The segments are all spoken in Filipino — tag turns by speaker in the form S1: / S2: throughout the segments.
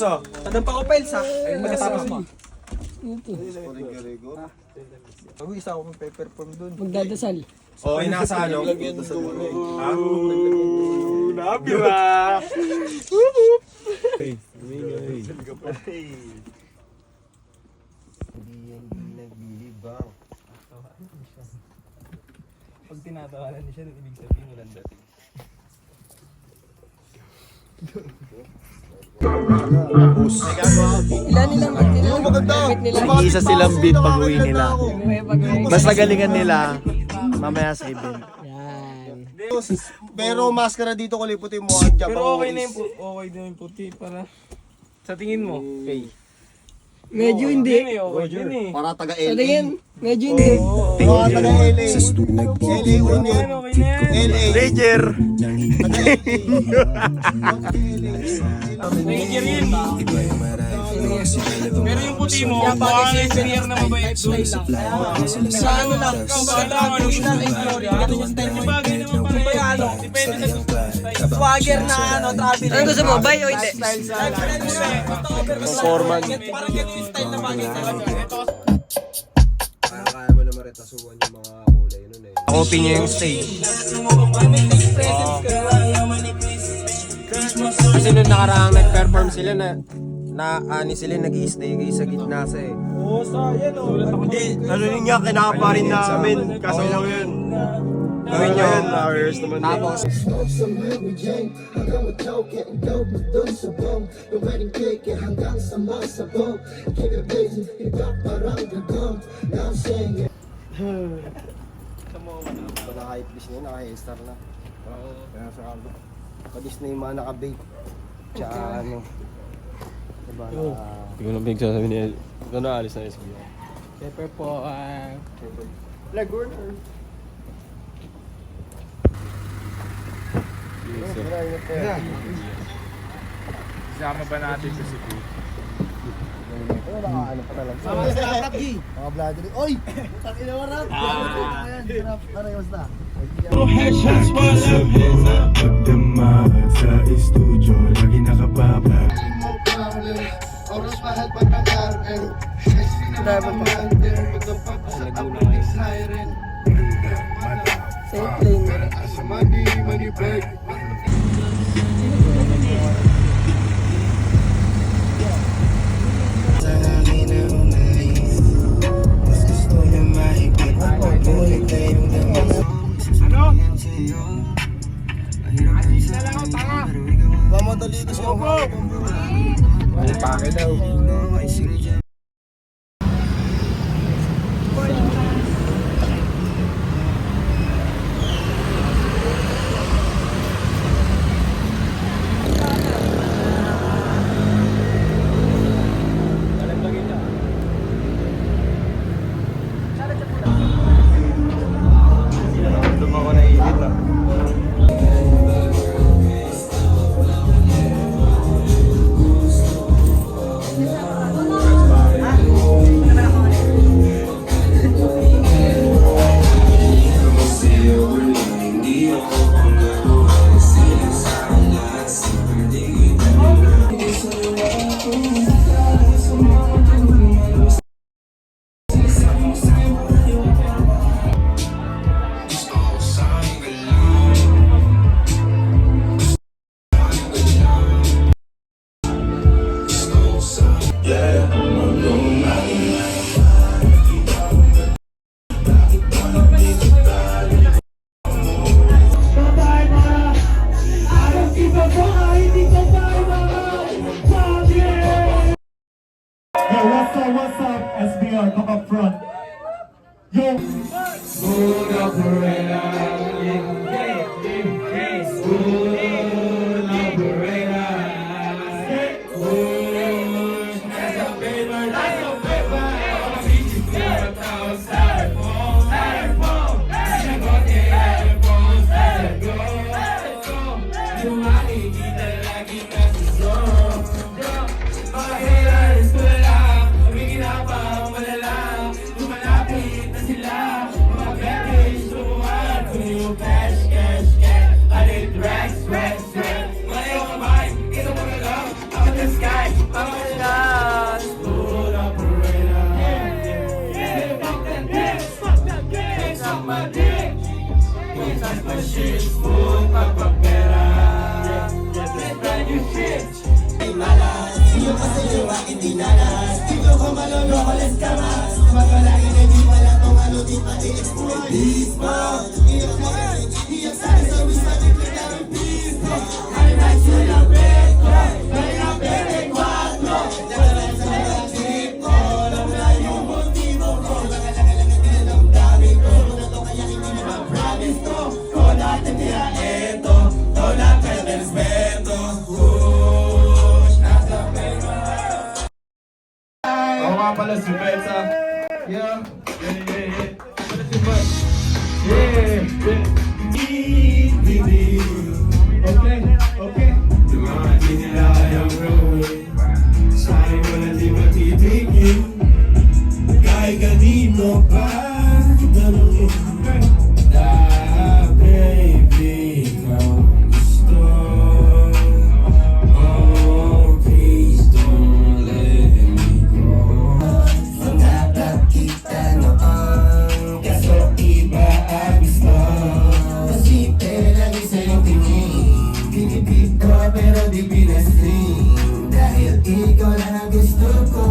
S1: ah.
S2: Tadang pa ko Pels ha. Ayun magkatapos mo.
S1: Ako isa ako magpe-perform dun.
S3: Magdadasal.
S1: Oo, inasa ano?
S2: Nabira! Pag tinatawanan niya siya, ibig sabihin walang dating.
S3: Ilan nilang beat nila? Beat nila.
S4: Isa silang beat pag uwi nila.
S3: Pag-uwi.
S4: Mas nagalingan nila, mamaya sa event.
S3: Yan.
S5: Pero maskara dito ko liputin mo ang Java.
S2: Pero okay na yung okay din yung puti para sa tingin mo. Okay.
S3: Medyo hindi.
S2: Okay din eh.
S5: Para taga
S3: Sa
S5: LA.
S3: tingin, medyo hindi.
S5: Para taga LA. LA win yan.
S2: Okay na yan.
S5: LA.
S4: Ranger!
S2: Ranger yun. Pero yung puti mo, baka engineer na mabait doon.
S3: Sa ano lang,
S2: Bagay naman pala yan. Depende sa
S3: swagger na ano, travel. Ano gusto mo, buy o hindi?
S4: Forman.
S2: parang ganun yung style na bagay talaga. Ito,
S5: Kaya mo na maretasuan yung mga kulay nun eh.
S4: Copy niya yung stage. Kasi nung nakaraang nag-perform sila ani sila nag-i-stay sa gitna sa eh.
S2: oh, sa yan o.
S1: Ano yun nga, kinakapa rin namin. Kaso lang yun. Gawin nyo yun, hours naman.
S4: Tapos,
S5: Naka-hype na, naka-star na. Kaya sa kalbo. Padis na yung mga naka-bake. Tsaka ano. Diba
S1: Hindi ko na pinagsasabi niya. Ito na, alis na SB.
S3: Pepper po,
S5: Lagurner.
S2: Isama ba natin sa Cebu?
S5: Ano pa talaga. Sama sa rap, G. Mga vlogger. Oy! Putang ina mo rap. Ayan, sarap. Parehas na.
S6: Pagdamag sa studio, lagi nakababa.
S3: driver pa. Safe lane.
S5: Mamadali kasi ako.
S4: pake daw.
S6: What's up, SBR, come up front. Yo! Smooth operator, smooth operator. That's a paper, that's a paper. I'll teach you to a thousand styrofoam, styrofoam. Let's go. You makikita lagi na sa zone. Mga haters is wala. Lumalapit na sila, mga bearish, lumuwag kung yung best. suck my dick. Minsan pa shit smooth pagpapera. Let's ride your shit.
S5: Iyo pa sa'yo aking dinalas. Dito ko maloloko, let's kamas. Magpalagi na di pala tong ano di pati exploit. Peace mo. Iyak sa'yo sa wish pati kita ng peace mo. Ay na sila beto. Kaya pere 4. Nagalan sa mga trip ko. Alam na yung motibo ko. Langalangalangan din ang dami ko. Muna to kaya hindi mo ma-promise to. Kung natin tira eto. Tola ka ng respeto.
S2: Ako nga pala si Betsa. Yeah. Pala si Bud. Okay.
S6: Tumati nila kayang rolling. Sa'yo mo na di matitigil. Kahit kanino pa tanongin. Baby, ikaw gusto. Oh, please don't let me go.
S5: Nakakita noon. Kaso iba ang gusto. Masipte lagi sa'yong tingin. Pinipit ko pero di pinasling. Dahil ikaw lang ang gusto ko.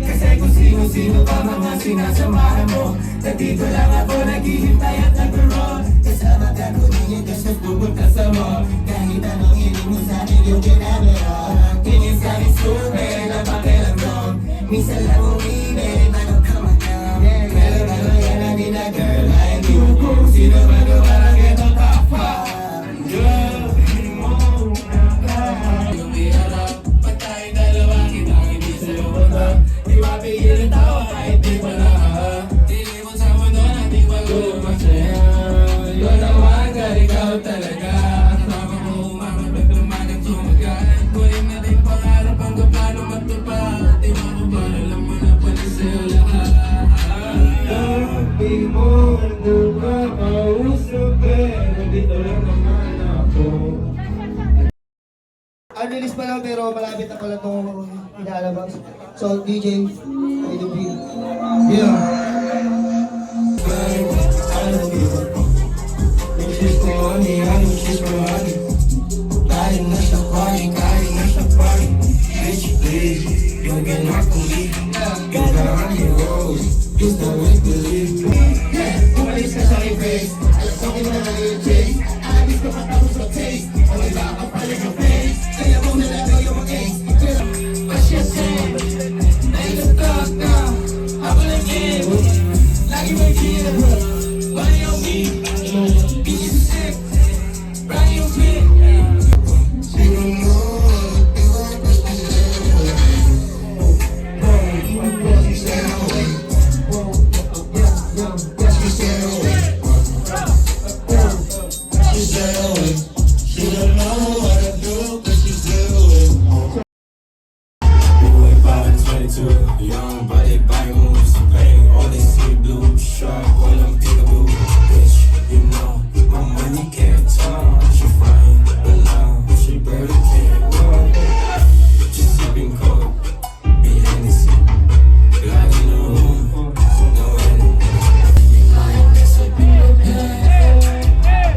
S5: Kasi kung sino-sino pa mga sinasamahan mo. Nandito lang ako naghihintay at nag-roll. Kasama ka kunin yung Diyos at pupunta sa mo. Kahit anong hiling mo sa'kin yung ginamera. Tingin sa'kin super na pakiramdam. Minsan lang umibig, paano ka magkam. Pero ano yan ang girl like you. Kung sino man o parang ito top 5.
S6: Umiharap, pag tayong dalawa, kitang hindi sa'yo punta. Di mapigil ang tawa kahit di pala. Tiniwan sa mundo natin bago masaya. Yun naman, ikaw talaga. Kasama ko umangat, pagdumagang tumagal. Kunin na rin pangarap hanggang plano matupad. Di makapal, alam mo na pala sa'yo lahat. Di mo ano ka kausap, pero dito lang naman ako.
S5: Unreleased pa lang pero malapit na pala itong inaalabas. So, DJ, ADB. Yeah. Umalis ka sa aking face. Alam ko kung na yung chase. Alis ko matapos sa taste. Ang iba ka pala yung face. Kaya mo nalagaw yung mga ace.
S6: What she say? Nailatak na ako lang game. Lagi may deal. Money on me. Bitch is sick. Brand new clip. Young body body moves, playing all they see blue. Sharp, all I'm peekaboo. Bitch, you know my money can't talk. She fine, but now she barely can walk. Just sipping coke, be Hennessy. Glad in the room, no enemy. I guess I'll be okay.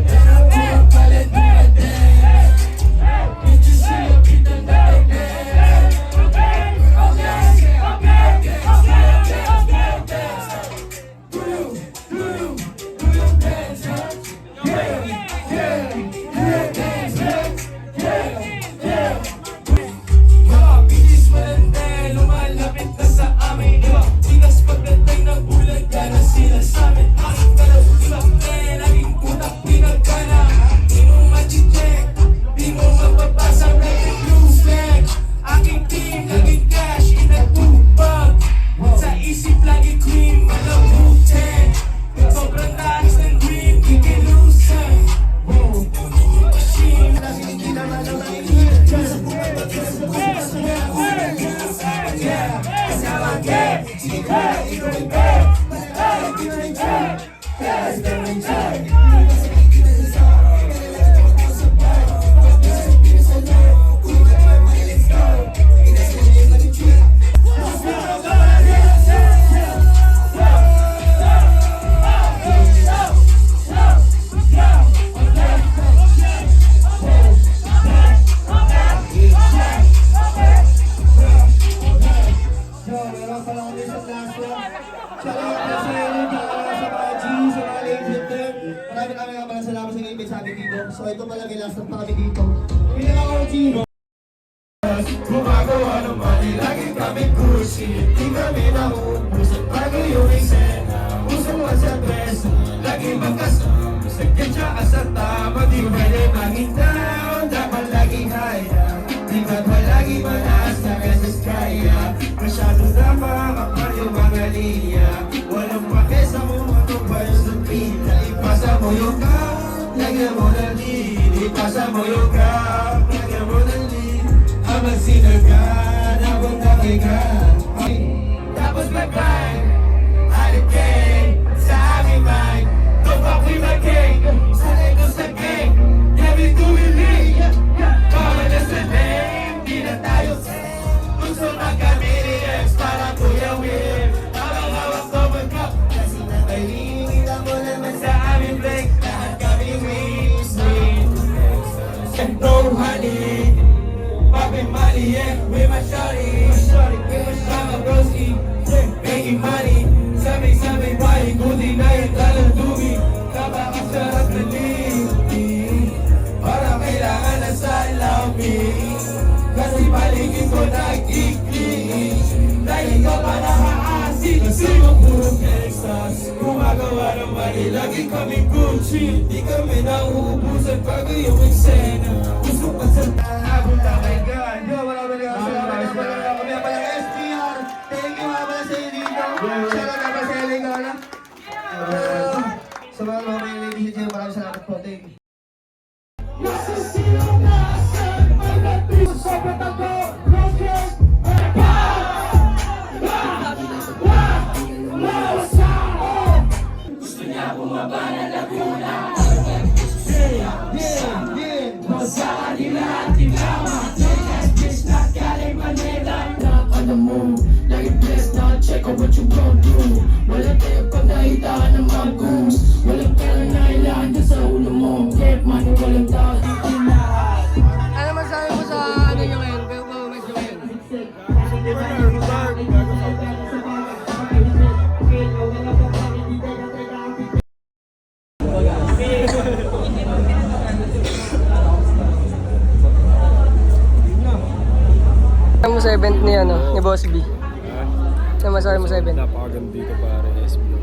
S6: And I'll be a pilot, do my thing. Bitches see a beat the night.
S5: Maraming nga pala salamat sa ngayon sabi dito. So ito pala last na pa kami dito. Pinaka-OG.
S2: Gumagawa ng mali, lagi kami kursi. Di kami nauubusan bago yung eksena. Usang sa dress, lagi magkasama. Sa kanya ka sa tama, di pwede maging down. Dapat laging high. Di ba't lagi mataas na beses kaya. Masyado na makakapal yung mga liya. Walang pake sa mga tumpay sa pila. Ipasa mo yung cup, lagyan mo ng lead. Ipasa mo yung cup, lagyan mo ng lead. Habang sinagan, habang nakigan. Tapos mag-bang, alikeng sa aming mind. Tupak we mag-gang, sanay ko sa gang. Every do we live, pamalas na name. Di na tayo gusto magka-BDX para Kuya Will. Habang hawak ko mag-cup, kasi nakalingin ako naman sa aming break. Lahat kami win-win. And no honey, popping money, yeah, with my shawty, with my shawty, broski, making money. Sabay-sabay bahay, kundi na yung talang dubi. Napakasarap na lipi, para kailangan na sa labi. Kasi paligid ko nag-ikli, dahil ikaw pa nakaasin. Kasi magpurong Texas, gumagawa ng mali, lagi kaming Gucci. Di kami nauubusan bago yung eksena. Gusto pa sa habang takigan. Yo, maraming salamat pala. Kami pala SPR. Thank you nga pala sa inyo dito. Shout out naman sa Elingana. Sa mga ladies and gentlemen, maraming salamat po. Thank you.
S6: On the moon, now you blessed, now check out what you gon' do. Wala tayo pag nahitaan ng mga goons. Walang pera na ilaan dyan sa ulo mo. Get money, walang tao dito lahat.
S3: Ano masabi mo sa ano nyo ngayon? Performance nyo ngayon? Ano mo sa event ni ano, ni Boss B? Ano masabi mo sa event?
S4: Napakaganda dito pare, SB.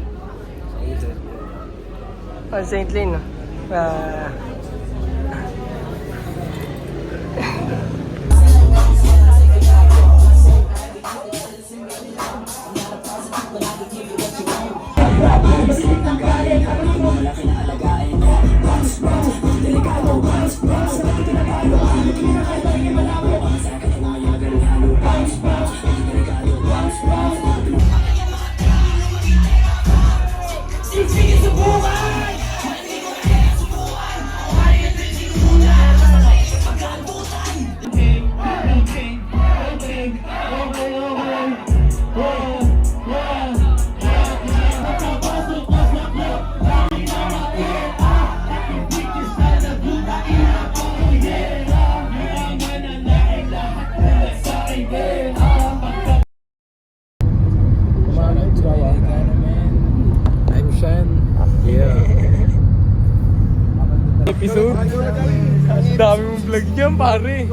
S3: Oh, St. Lin, no?
S4: Episode? Dami mong vlog niyan pare.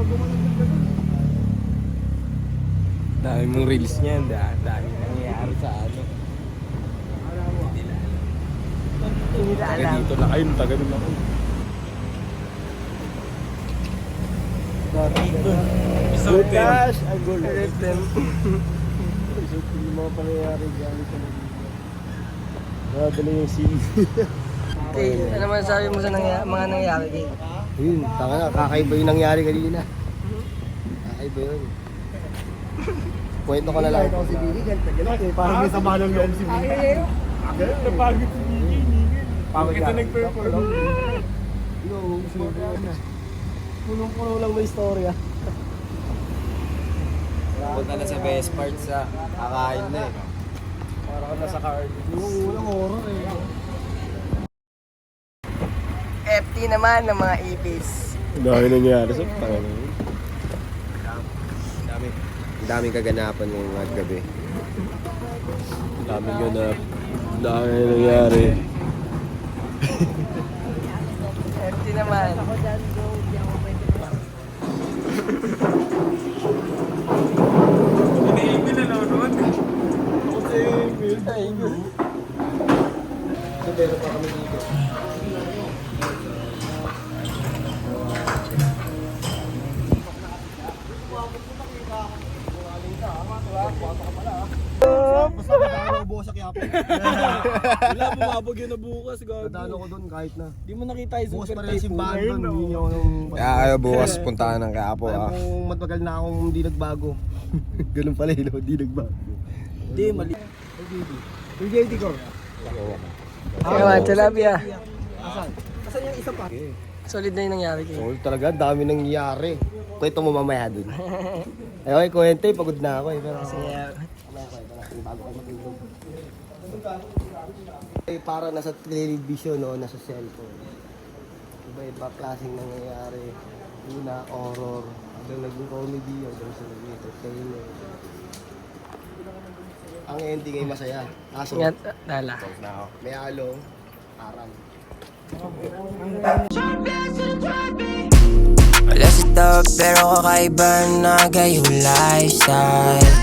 S4: Dami mong reels niyan. Dami nangyayari sa ano.
S3: Hindi na alam.
S4: Dito na kayo, taga nun ako. Episode 10.
S1: Gosh, ang gulo.
S4: Yung mga pangyayari dyan. Nadali yung scene.
S3: Okay, ano masasabi mo sa mga nangyayari kayo?
S1: Yun, taka na, kakaiba yung nangyari kanina. Kakaiba yun. Kwento ko na lang. Si Billy, parang may sama ng loob si Billy.
S4: Napagod si Billy. Bakit ito nag-perform?
S1: Punong-puno lang may istorya.
S4: Punta na sa best part sa kakain na eh. Para ka na sa card.
S1: Yung unang horror eh.
S3: FT naman ng mga ipis.
S4: Dami nangyari sa pangalan. Dami. Daming kaganapan ngayong gabi.
S1: Daming ganap. Daming nangyari.
S3: Empty naman.
S1: Basta madalo bukas sa Quiapo.
S7: Wala, bumabog yun na bukas, gago.
S1: Madalo ko doon kahit na.
S7: Di mo nakita yung
S1: Bukas
S7: super
S1: pa rin yung simbahan
S7: typhoon.
S1: doon. Yun yung...
S4: Kaya kayo bukas puntahan ng Quiapo
S1: Alam
S4: ah.
S1: kong matagal na akong hindi nagbago. Ganun pala yun, hindi nagbago.
S7: Hindi, mali.
S1: Yung JD ko.
S3: Kaya man, tilapia.
S7: Asan yung isa pa?
S3: Solid na yung nangyari kayo.
S1: Oh, talaga, dami nangyari. Kwento mo mamaya dun. Ay, okay, kwento eh, pagod na ako eh. Pero mamaya kwento natin bago kayo matulog. Eh, para nasa television, no? Nasa cellphone. Iba-iba klaseng nangyayari. Una, horror. Hanggang naging comedy, hanggang sa naging entertainment. Ang ending ay masaya. Kaso,
S3: Ingat, dala.
S1: may halong aral.
S8: Wala sa top pero kakaiba na gayong lifestyle